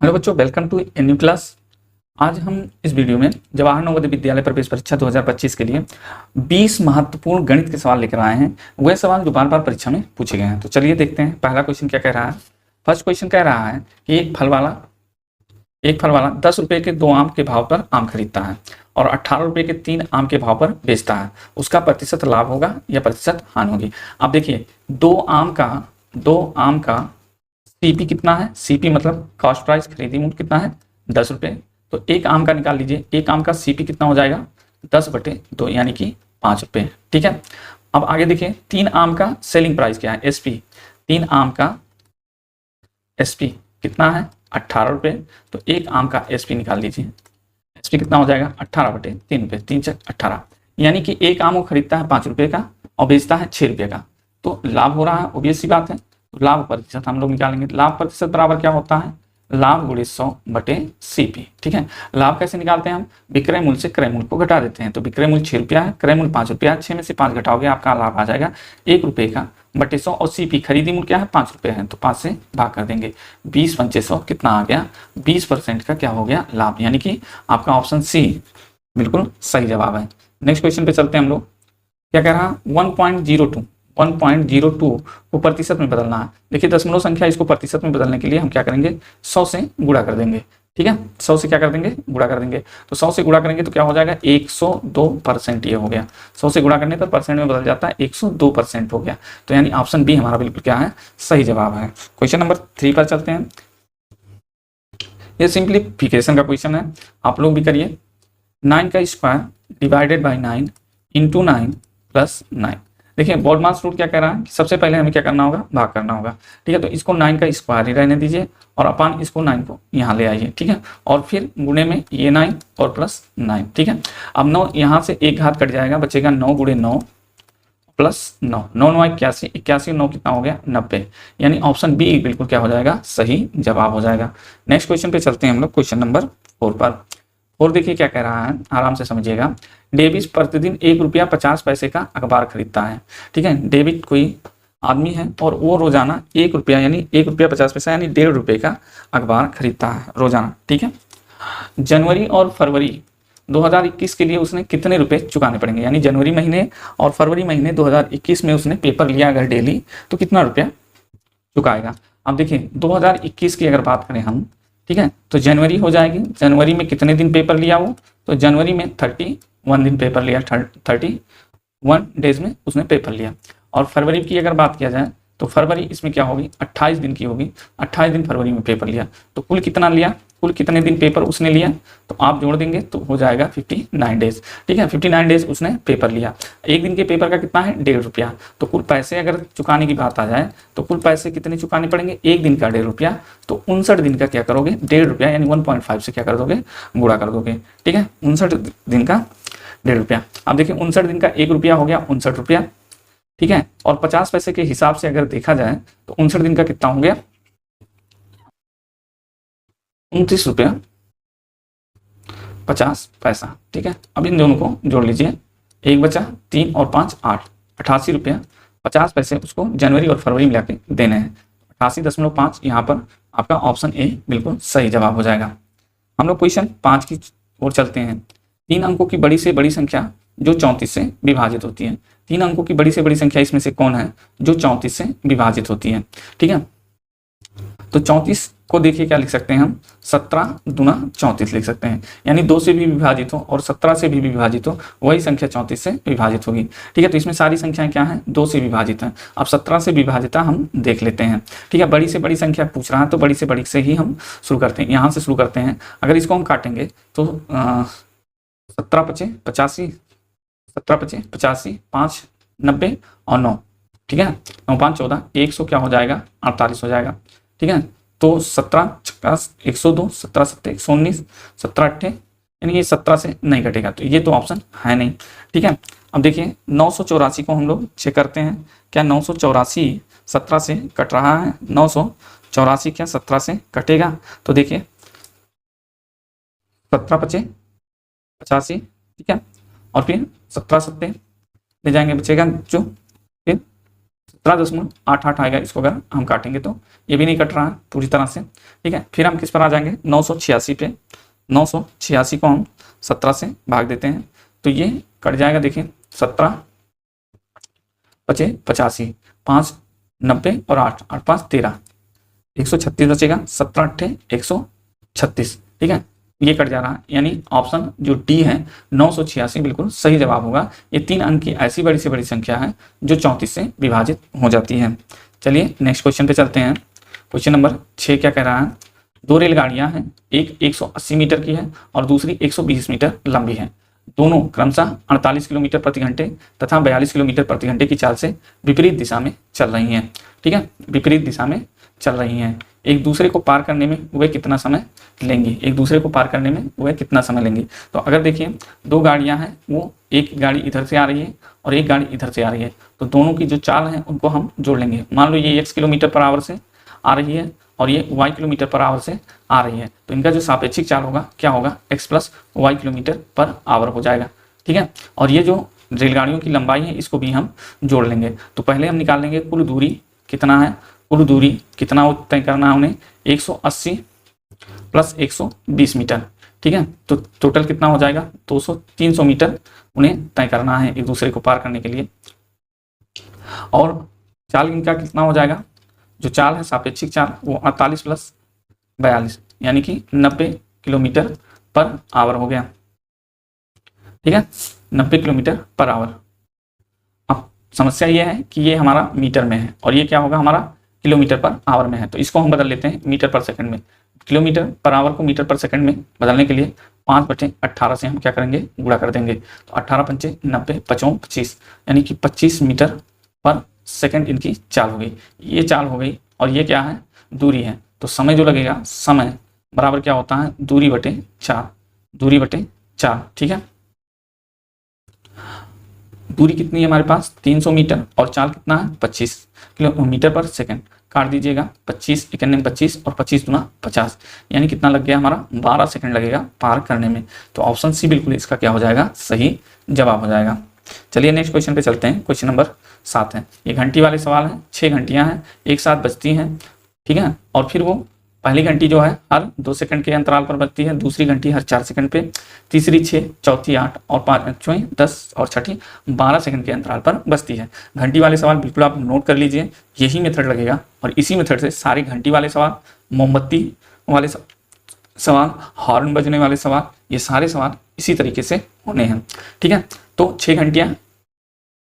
Hello बच्चों, welcome to a new class. आज हम इस वीडियो में जवाहर नवोदय विद्यालय प्रवेश परीक्षा 2025 के लिए 20 महत्वपूर्ण गणित के सवाल लेकर आए हैं। वह सवाल जो बार बार परीक्षा में पूछे गए हैं। तो चलिए देखते हैं पहला क्वेश्चन क्या कह रहा है। फर्स्ट क्वेश्चन कह रहा है कि एक फल वाला 10 रुपये के 2 आम के भाव पर आम खरीदता है और 18 रुपये के 3 आम के भाव पर बेचता है। उसका प्रतिशत लाभ होगा या प्रतिशत हानि होगी। अब देखिए, दो आम का सीपी कितना है। सीपी मतलब कॉस्ट प्राइस, खरीदी मूल्य कितना है 10 रुपये। तो एक आम का निकाल लीजिए। एक आम का सीपी कितना हो जाएगा 10/2 यानी कि 5 रुपये। ठीक है। अब आगे देखिए, 3 आम का सेलिंग प्राइस क्या है, एसपी। 3 आम का एसपी कितना है 18 रुपये। तो एक आम का एसपी निकाल लीजिए। एसपी कितना हो जाएगा 18/3 रुपये, 3 × 18 यानी कि एक आम वो खरीदता है 5 रुपये का और बेचता है 6 रुपये का। तो लाभ हो रहा है, ऑब्वियस सी बात है। लाभ प्रतिशत हम लोग निकालेंगे। लाभ प्रतिशत बराबर क्या होता है, लाभ × 100/सीपी। ठीक है। लाभ कैसे निकालते हैं हम, विक्रय मूल्य से क्रय मूल्य को घटा देते हैं। तो विक्रय मूल्य 6 रुपया है, क्रय मूल्य 5 रुपया है। 6 में से 5 घटाओगे आपका लाभ आ जाएगा 1 रुपये का बटे 100। और सीपी खरीदी मूल्य क्या है 5 रुपये है, तो 5 से भाग कर देंगे। 20 × 5 100 कितना आ गया, 20% का क्या हो गया लाभ। यानी कि आपका ऑप्शन सी बिल्कुल सही जवाब है। नेक्स्ट क्वेश्चन पे चलते हैं हम लोग। क्या कह रहा है 1.02 को प्रतिशत में बदलना है। देखिए, दशमलव संख्या, इसको प्रतिशत में बदलने के लिए हम क्या करेंगे 100 से गुणा कर देंगे। ठीक है, 100 से क्या कर देंगे गुणा कर देंगे। तो 100 से गुणा करेंगे तो क्या हो जाएगा 102%। ये हो गया 100 से गुणा करने पर परसेंट में बदल जाता है, 102% हो गया। तो यानी ऑप्शन बी हमारा बिल्कुल क्या है सही जवाब है। क्वेश्चन नंबर 3 पर चलते हैं। ये सिंप्लीफिकेशन का क्वेश्चन है, आप लोग भी करिए। 9 का square divided by 9 into 9 plus 9। देखिए, बॉड मास रूल क्या कह रहा है कि सबसे पहले हमें क्या करना होगा, भाग करना होगा। ठीक है, तो इसको 9 का स्क्वायर ही रहने दीजिए और अपान इसको 9 को यहाँ ले आइए। ठीक है, और फिर गुणे में ये 9 और प्लस 9। ठीक है, अब 9 यहाँ से एक घात कट जाएगा, बचेगा 9 × 9 प्लस 9। 9 9 81, 81 9 कितना हो गया 90। यानी ऑप्शन बी बिल्कुल क्या हो जाएगा सही जवाब हो जाएगा। नेक्स्ट क्वेश्चन पे चलते हैं हम लोग, क्वेश्चन नंबर 4 पर। और देखिए क्या कह रहा है, आराम से समझिएगा। डेविड प्रतिदिन 1 रुपया 50 पैसे का अखबार खरीदता है। ठीक है, डेविड कोई आदमी है और वो रोजाना 1 रुपया यानी 1 रुपया 50 पैसा यानी 1.5 रुपये का अखबार खरीदता है रोजाना। ठीक है, जनवरी और फरवरी 2021 के लिए उसने कितने रुपए चुकाने पड़ेंगे। यानी जनवरी महीने और फरवरी महीने 2021 में उसने पेपर लिया अगर डेली, तो कितना रुपया चुकाएगा। अब देखिए 2021 की अगर बात करें हम, ठीक है, तो जनवरी हो जाएगी। जनवरी में कितने दिन पेपर लिया वो, तो जनवरी में 31 दिन पेपर लिया, 31 डेज में उसने पेपर लिया। और फरवरी की अगर बात किया जाए तो फरवरी इसमें क्या होगी 28 दिन की होगी, 28 दिन फरवरी में पेपर लिया। तो कुल कितना लिया, कुल कितने दिन पेपर उसने लिया, तो आप जोड़ देंगे तो हो जाएगा 59 डेज। ठीक है, 59 डेज उसने पेपर लिया। एक दिन के पेपर का कितना है 1.5 रुपया। तो कुल पैसे अगर चुकाने की बात आ जाए तो कुल पैसे कितने चुकाने पड़ेंगे, एक दिन का 1.5 रुपया। तो 59 दिन का क्या करोगे 1.5 रुपया यानी 1.5 से क्या कर दोगे गुणा कर दोगे। ठीक है, 59 दिन का 1.5 रुपया। अब देखिए 59 दिन का 1 रुपया हो गया 59 रुपया। ठीक है, और 50 पैसे के हिसाब से अगर देखा जाए तो 59 दिन का कितना हो गया 29 रुपया 50 पैसा। ठीक है, अब इन दोनों को जोड़ लीजिए, 1 बचा 3 और 5 8, 88 रुपया 50 पैसे उसको जनवरी और फरवरी मिला के देने हैं। 88.5 यहाँ पर आपका ऑप्शन ए बिल्कुल सही जवाब हो जाएगा। हम लोग क्वेश्चन 5 की ओर चलते हैं। 3 अंकों की बड़ी से बड़ी संख्या जो 34 से विभाजित होती है। 3 अंकों की बड़ी से बड़ी संख्या इसमें से कौन है जो 34 से विभाजित होती है। ठीक है, तो 34 को देखिए क्या लिख सकते हैं हम 17 दूना 34 लिख सकते हैं। यानी 2 से भी विभाजित हो और 17 से भी विभाजित हो वही संख्या 34 से विभाजित होगी। ठीक है, तो इसमें सारी संख्याएं क्या हैं 2 से विभाजित हैं। अब 17 से विभाजित हम देख लेते हैं। ठीक है, बड़ी से बड़ी संख्या पूछ रहा है तो बड़ी से बड़ी से ही हम शुरू करते हैं, यहाँ से शुरू करते हैं। अगर इसको हम काटेंगे तो 17 × 5 = 85, 17 × 5 = 85, 5 90 और 9। ठीक है, 9 5 14, 100 क्या हो जाएगा 48 हो जाएगा। ठीक है, तो 17 × 102, 17 7 119, 17 8 यानी कि 17 से नहीं कटेगा, तो ये तो ऑप्शन है नहीं। ठीक है, अब देखिए 984 को हम लोग चेक करते हैं, क्या 984 17 से कट रहा है, 984 क्या 17 से कटेगा। तो देखिए 17 × 5 = 85। ठीक है, और फिर 17 7 ले जाएंगे बचेगा जो फिर 17.88 आएगा। इसको अगर हम काटेंगे तो ये भी नहीं कट रहा है पूरी तरह से, ठीक है। फिर हम किस पर आ जाएंगे, 986 पे। 986 को हम 17 से भाग देते हैं तो ये कट जाएगा। देखिए 17 पचे 85, 5 90 और 8 8 5 13, 136 बचेगा। 17 अट्ठे 136, ठीक है, ये कट जा रहा है। यानी ऑप्शन जो डी है 986 बिल्कुल सही जवाब होगा। ये 3 अंक की ऐसी बड़ी से बड़ी संख्या है जो 34 से विभाजित हो जाती है। चलिए नेक्स्ट क्वेश्चन पे चलते हैं। क्वेश्चन नंबर 6 क्या कह रहा है, दो रेलगाड़ियां हैं, एक 180 मीटर की है और दूसरी 120 मीटर लंबी है। दोनों क्रमशः 48 किलोमीटर प्रति घंटे तथा 42 किलोमीटर प्रति घंटे की चाल से विपरीत दिशा में चल रही हैं, ठीक है, विपरीत दिशा में चल रही हैं। एक दूसरे को पार करने में वे कितना समय लेंगी, एक दूसरे को पार करने में वे कितना समय लेंगी। तो अगर देखिए दो गाड़ियां हैं, वो एक गाड़ी इधर से आ रही है और एक गाड़ी इधर से आ रही है, तो दोनों की जो चाल है उनको हम जोड़ लेंगे। मान लो ये x किलोमीटर पर आवर से आ रही है और ये y किलोमीटर पर आवर से आ रही है, तो इनका जो सापेक्षिक चाल होगा क्या होगा, x plus y kilometre per hour हो जाएगा, ठीक है। और ये जो रेलगाड़ियों की लंबाई है इसको भी हम जोड़ लेंगे। तो पहले हम निकाल लेंगे कुल दूरी कितना है, कुल दूरी कितना तय करना है उन्हें, 180 प्लस 120 मीटर, ठीक है। तो टोटल कितना हो जाएगा, 300 मीटर उन्हें तय करना है एक दूसरे को पार करने के लिए। और चाल इनका कितना हो जाएगा, जो चाल है सापेक्षिक चाल वो 48 प्लस 42 यानी कि 90 किलोमीटर पर आवर हो गया, ठीक है, 90 किलोमीटर पर आवर। अब समस्या ये है कि ये हमारा मीटर में है और ये क्या होगा हमारा किलोमीटर पर आवर में है, तो इसको हम बदल लेते हैं मीटर पर सेकंड में। किलोमीटर पर आवर को मीटर पर सेकंड में बदलने के लिए 5/18 से हम क्या करेंगे, गुणा कर देंगे। तो 18 पंचे 90, 5 25 यानी कि 25 मीटर पर सेकंड इनकी चाल हो गई। ये चाल हो गई और ये क्या है, दूरी है। तो समय जो लगेगा, समय बराबर क्या होता है, दूरी बटे 4, दूरी बटे 4, ठीक है। दूरी कितनी है हमारे पास, 300 मीटर और चाल कितना है, 25 किलोमीटर पर सेकंड। काट दीजिएगा, 25 1 25 और 25 दूना 50, यानी कितना लग गया हमारा, 12 सेकंड लगेगा पार करने में। तो ऑप्शन सी बिल्कुल इसका क्या हो जाएगा, सही जवाब हो जाएगा। चलिए नेक्स्ट क्वेश्चन पे चलते हैं। क्वेश्चन नंबर 7 है, ये घंटी वाले सवाल है। 6 घंटियां हैं, एक साथ बजती हैं, ठीक है। और फिर वो पहली घंटी जो है हर 2 सेकंड के अंतराल पर बजती है, दूसरी घंटी हर 4 सेकंड पे, तीसरी 6, चौथी 8 और पांचवी 10 और छठी 12 सेकंड के अंतराल पर बजती है। घंटी वाले सवाल बिल्कुल आप नोट कर लीजिए, यही मेथड लगेगा और इसी मेथड से सारे घंटी वाले सवाल, मोमबत्ती वाले सवाल, हॉर्न बजने वाले सवाल, ये सारे सवाल इसी तरीके से होने हैं, ठीक है। तो 6 घंटियां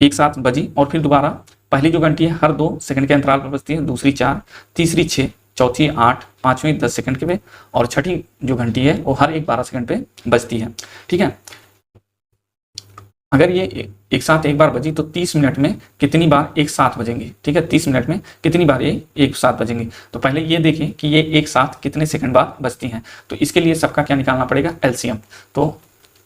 एक साथ बजी और फिर दोबारा पहली जो घंटी है हर 2 सेकंड के अंतराल पर बजती है, दूसरी 4, तीसरी 6, चौथी 8, पांचवी 10 सेकंड के पे और छठी जो घंटी है वो हर एक 12 सेकंड पे बजती है, ठीक है। अगर ये एक साथ एक बार बजी तो 30 मिनट में कितनी बार एक साथ बजेंगी, ठीक है, 30 मिनट में कितनी बार ये एक साथ बजेंगी। तो पहले ये देखें कि ये एक साथ कितने सेकंड बाद बजती हैं, तो इसके लिए सबका क्या निकालना पड़ेगा, एलसीएम। तो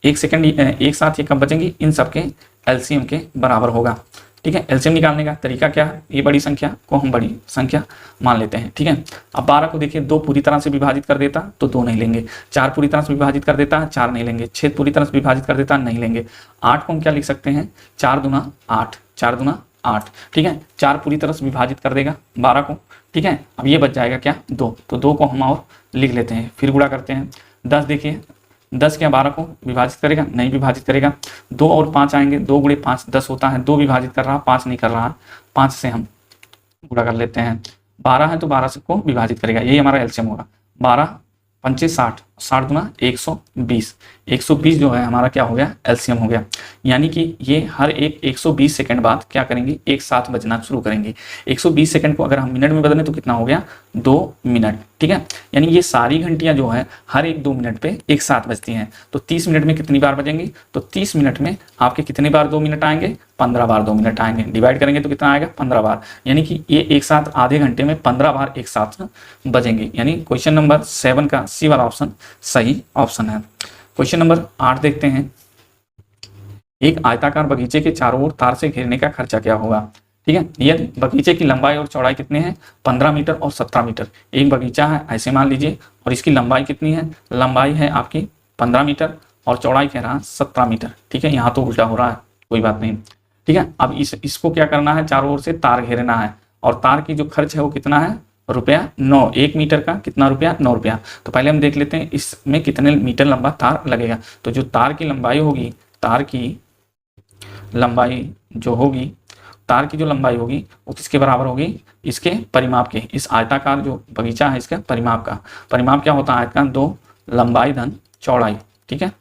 एक सेकंड एक साथ ये कब बजेंगी, इन सबके एलसीएम के बराबर होगा, ठीक है। एलसीएम निकालने का तरीका क्या है, ये बड़ी संख्या को हम बड़ी संख्या मान लेते हैं, ठीक है। अब 12 को देखिए 2 पूरी तरह से विभाजित कर देता तो 2 नहीं लेंगे, 4 पूरी तरह से विभाजित कर देता है 4 नहीं लेंगे, 6 पूरी तरह से विभाजित कर देता नहीं लेंगे, 8 को हम क्या लिख सकते हैं, 4 दूना 8, 4 दूना 8, ठीक है। 4 पूरी तरह से विभाजित कर देगा 12 को, ठीक है। अब ये बच जाएगा क्या, 2, तो 2 को हम और लिख लेते हैं, फिर गुणा करते हैं। 10 देखिए 10 क्या 12 को विभाजित करेगा, नहीं विभाजित करेगा। 2 और 5 आएंगे, 2 गुणे 5 10 होता है, 2 विभाजित कर रहा 5 नहीं कर रहा, 5 से हम गुणा कर लेते हैं। 12 है तो 12 से को विभाजित करेगा, यही हमारा एलसीएम होगा। 12 पंचे 60, 60 दूना 120, 120 जो है हमारा क्या हो गया, एलसीएम हो गया। यानी कि ये हर एक 120 सेकंड बाद क्या करेंगे, एक साथ बजना शुरू करेंगे। 120 सेकंड को अगर हम मिनट में बदलें तो कितना हो गया, 2 मिनट, ठीक है। यानी ये सारी घंटियां जो है हर एक 2 मिनट पे एक साथ बजती हैं। तो 30 मिनट में कितनी बार बजेंगी, तो 30 मिनट में आपके कितने बार 2 मिनट आएंगे, 15 बार 2 मिनट आएंगे। डिवाइड करेंगे तो कितना आएगा, 15 बार, यानी कि ये एक साथ आधे घंटे में 15 बार एक साथ बजेंगे। यानी क्वेश्चन नंबर 7 का सी वाला ऑप्शन सही ऑप्शन है। क्वेश्चन नंबर 8 देखते हैं, एक आयताकार बगीचे के चारों ओर तार से घेरने का खर्चा क्या होगा, ठीक है। यदि बगीचे की लंबाई और चौड़ाई कितनी है, 15 मीटर और 17 मीटर। एक बगीचा है ऐसे मान लीजिए और इसकी लंबाई कितनी है, लंबाई है आपकी 15 मीटर और चौड़ाई कह रहा है 17 मीटर, ठीक है। यहाँ तो उल्टा हो रहा है, कोई बात नहीं, ठीक है। अब इसको क्या करना है, चारों ओर से तार घेरना है, और तार की जो खर्च है वो कितना है, रुपया 9, 1 मीटर का कितना रुपया, 9 रुपया। तो पहले हम देख लेते हैं इसमें कितने मीटर लंबा तार लगेगा। तो जो तार की लंबाई होगी, तार की लंबाई जो होगी, तार की जो लंबाई होगी वो किसके बराबर होगी, इसके परिमाप के। इस आयताकार जो बगीचा है इसका परिमाप का, परिमाप क्या होता है आयत का, 2 लंबाई धन चौड़ाई, ठीक है,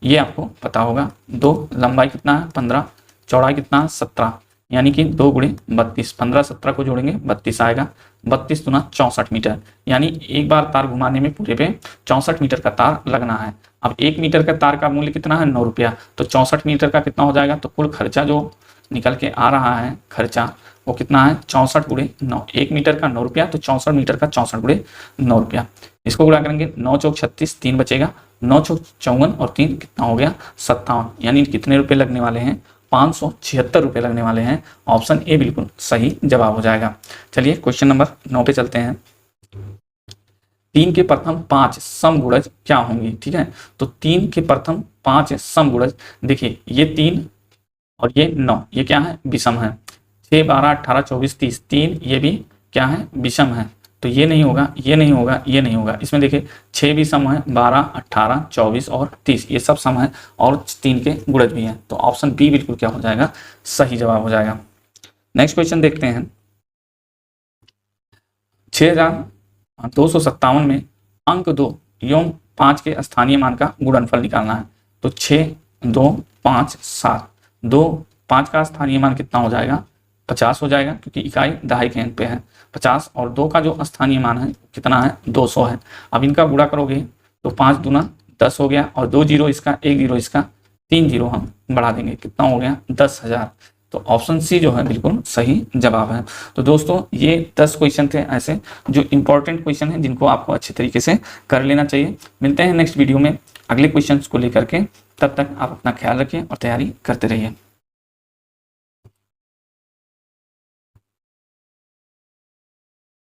ये आपको पता होगा। 2 लंबाई कितना है 15, चौड़ाई कितना है 17, यानी कि 2 गुणे 32, 15 17 को जोड़ेंगे 32 आएगा, 32 दुना 64 मीटर, यानी एक बार तार घुमाने में पूरे पे 64 मीटर का तार लगना है। अब 1 मीटर का तार का मूल्य कितना है, 9 रुपया, तो 64 मीटर का कितना हो जाएगा, तो कुल खर्चा जो निकल के आ रहा है खर्चा वो कितना है, 64 गुणे 9, 1 मीटर का 9 रुपया, तो 64 मीटर का 64 गुणे 9 रुपया। इसको गुणा करेंगे, 9 चौक 36, 3 बचेगा, 9 चौक 54 और 3 कितना हो गया 57, यानी कितने रुपए लगने वाले हैं, 576 रुपए लगने वाले हैं। ऑप्शन ए बिल्कुल सही जवाब हो जाएगा। चलिए क्वेश्चन नंबर 9 पे चलते हैं। 3 के प्रथम 5 समगुणज क्या होंगी, ठीक है। तो 3 के प्रथम 5 समगुणज, देखिए ये 3 और ये 9, ये क्या है, विषम है। 6 12 18 24 30, 3 ये भी क्या है, विषम है, तो ये नहीं होगा, ये नहीं होगा, ये नहीं होगा। इसमें देखिए 6 भी सम है, 12 18 24 और 30 ये सब सम है, और 3 के गुणज भी हैं, तो ऑप्शन बी बिल्कुल क्या हो जाएगा, सही जवाब हो जाएगा। नेक्स्ट क्वेश्चन देखते हैं। 6257 में अंक 2 एवं 5 के स्थानीय मान का गुणनफल निकालना है। तो 6 2 5 7, 2 5 का स्थानीय मान कितना हो जाएगा, 50 हो जाएगा, क्योंकि इकाई दहाई के अंक पे है 50, और 2 का जो स्थानीय मान है कितना है, 200 है। अब इनका गुणा करोगे तो 5 दूना 10 हो गया, और 2 जीरो इसका, 1 जीरो इसका, 3 जीरो हम बढ़ा देंगे, कितना हो गया 10,000। तो ऑप्शन सी जो है बिल्कुल सही जवाब है। तो दोस्तों ये 10 क्वेश्चन थे ऐसे जो इंपॉर्टेंट क्वेश्चन हैं, जिनको आपको अच्छे तरीके से कर लेना चाहिए। मिलते हैं नेक्स्ट वीडियो में अगले क्वेश्चंस को लेकर के, तब तक आप अपना ख्याल रखिए और तैयारी करते रहिए।